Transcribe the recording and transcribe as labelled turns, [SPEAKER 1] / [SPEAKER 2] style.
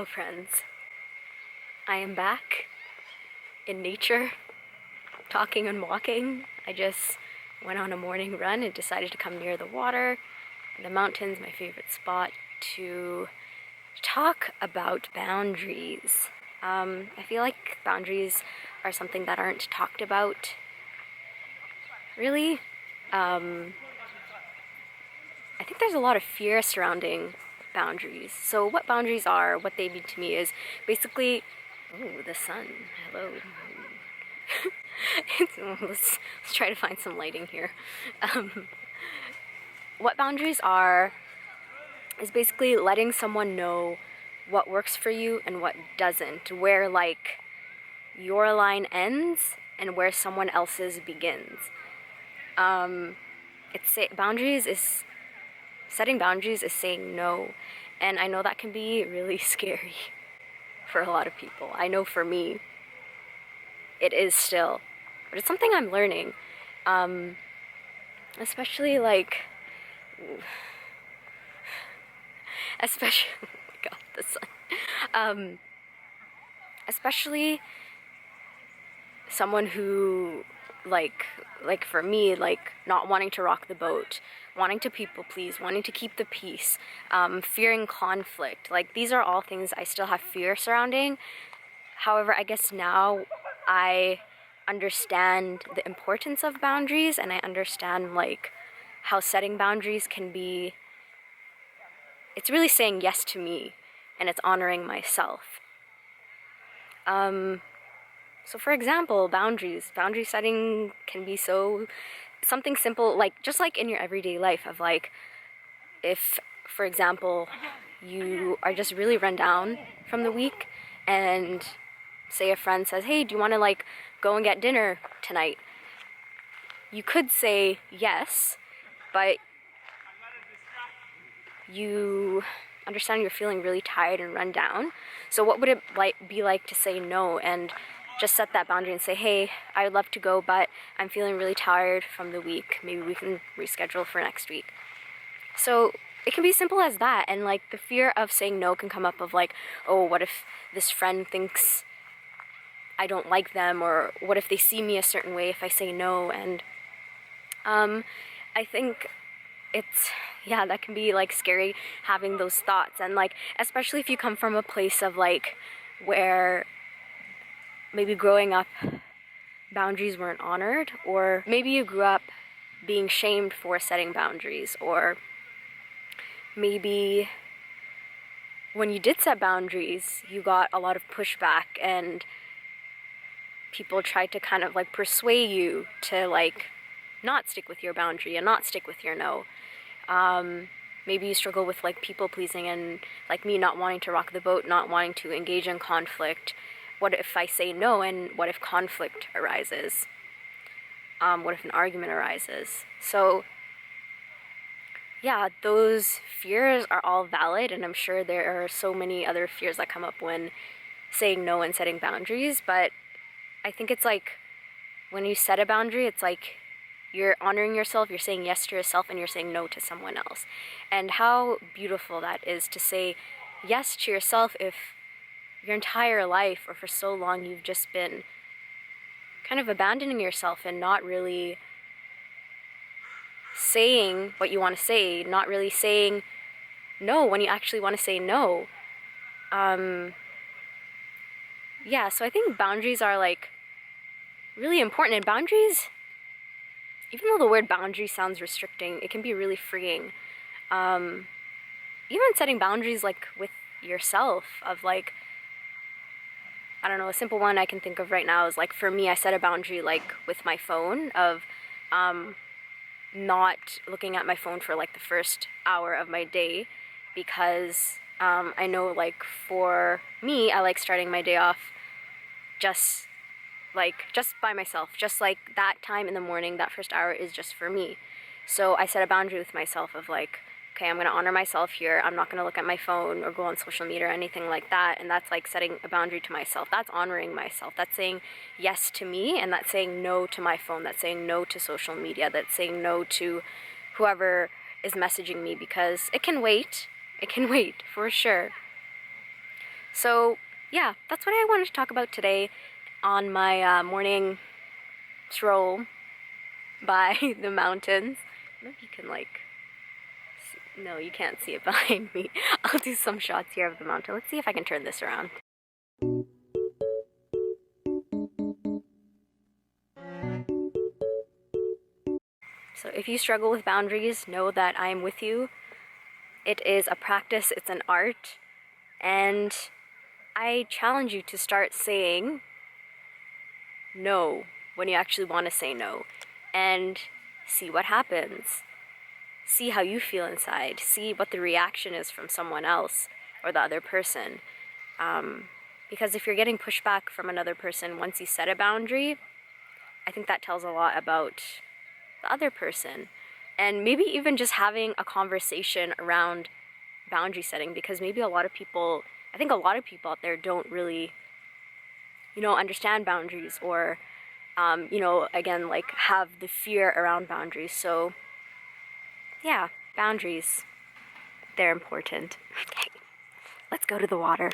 [SPEAKER 1] Hello friends, I am back in nature, talking and walking. I just went on a morning run and decided to come near the water, the mountains, my favorite spot, to talk about boundaries. I feel like boundaries are something that aren't talked about, really. I think there's a lot of fear surrounding boundaries. So what boundaries are, what they mean to me is basically, oh, the sun, hello. let's try to find some lighting here. What boundaries are is basically letting someone know what works for you and what doesn't, where like your line ends and where someone else's begins. Setting boundaries is saying no, and I know that can be really scary for a lot of people. I know for me, it is still, but it's something I'm learning. Especially like, especially, oh my god, the sun. Especially someone who, like for me, like not wanting to rock the boat, wanting to people please, wanting to keep the peace, fearing conflict. Like these are all things I still have fear surrounding. However, I guess now I understand the importance of boundaries, and I understand like how setting boundaries can be, it's really saying yes to me, and it's honoring myself. So for example, boundary setting can be something simple, like just like in your everyday life of like, if, for example, you are just really run down from the week and say a friend says, hey, do you want to like go and get dinner tonight? You could say yes, but you understand you're feeling really tired and run down. So what would it be like to say no and just set that boundary and say, hey, I would love to go, but I'm feeling really tired from the week. Maybe we can reschedule for next week. So it can be simple as that. And like the fear of saying no can come up of like, oh, what if this friend thinks I don't like them, or what if they see me a certain way if I say no? And I think that can be like scary having those thoughts. And like, especially if you come from a place of like where maybe growing up boundaries weren't honored, or maybe you grew up being shamed for setting boundaries, or maybe when you did set boundaries you got a lot of pushback and people tried to kind of like persuade you to like not stick with your boundary and not stick with your no. Maybe you struggle with like people pleasing, and like me, not wanting to rock the boat, not wanting to engage in conflict. What if I say no, and what if conflict arises? What if an argument arises? So yeah, those fears are all valid, and I'm sure there are so many other fears that come up when saying no and setting boundaries. But I think it's like when you set a boundary, it's like you're honoring yourself, you're saying yes to yourself, and you're saying no to someone else. And how beautiful that is to say yes to yourself if your entire life, or for so long, you've just been kind of abandoning yourself and not really saying what you want to say, not really saying no when you actually want to say no. Yeah, so I think boundaries are like really important, and boundaries, even though the word boundary sounds restricting, it can be really freeing. Even setting boundaries like with yourself, of like, I don't know, a simple one I can think of right now is like, for me, I set a boundary like with my phone of not looking at my phone for like the first hour of my day, because I know like for me, I like starting my day off just by myself, just like that time in the morning, that first hour is just for me. So I set a boundary with myself of like, okay, I'm going to honor myself here. I'm not going to look at my phone or go on social media or anything like that. And that's like setting a boundary to myself. That's honoring myself. That's saying yes to me, and that's saying no to my phone. That's saying no to social media. That's saying no to whoever is messaging me, because it can wait. It can wait for sure. So yeah, that's what I wanted to talk about today on my morning stroll by the mountains. Maybe you can like, no, you can't see it behind me. I'll do some shots here of the mountain. Let's see if I can turn this around. So if you struggle with boundaries, know that I am with you. It is a practice, it's an art, and I challenge you to start saying no when you actually want to say no, and see what happens. See how you feel inside. See what the reaction is from someone else or the other person. Because if you're getting pushback from another person once you set a boundary, I think that tells a lot about the other person. And maybe even just having a conversation around boundary setting, because maybe I think a lot of people out there don't really, understand boundaries, or, again, like have the fear around boundaries. So yeah, boundaries, they're important. Okay, let's go to the water.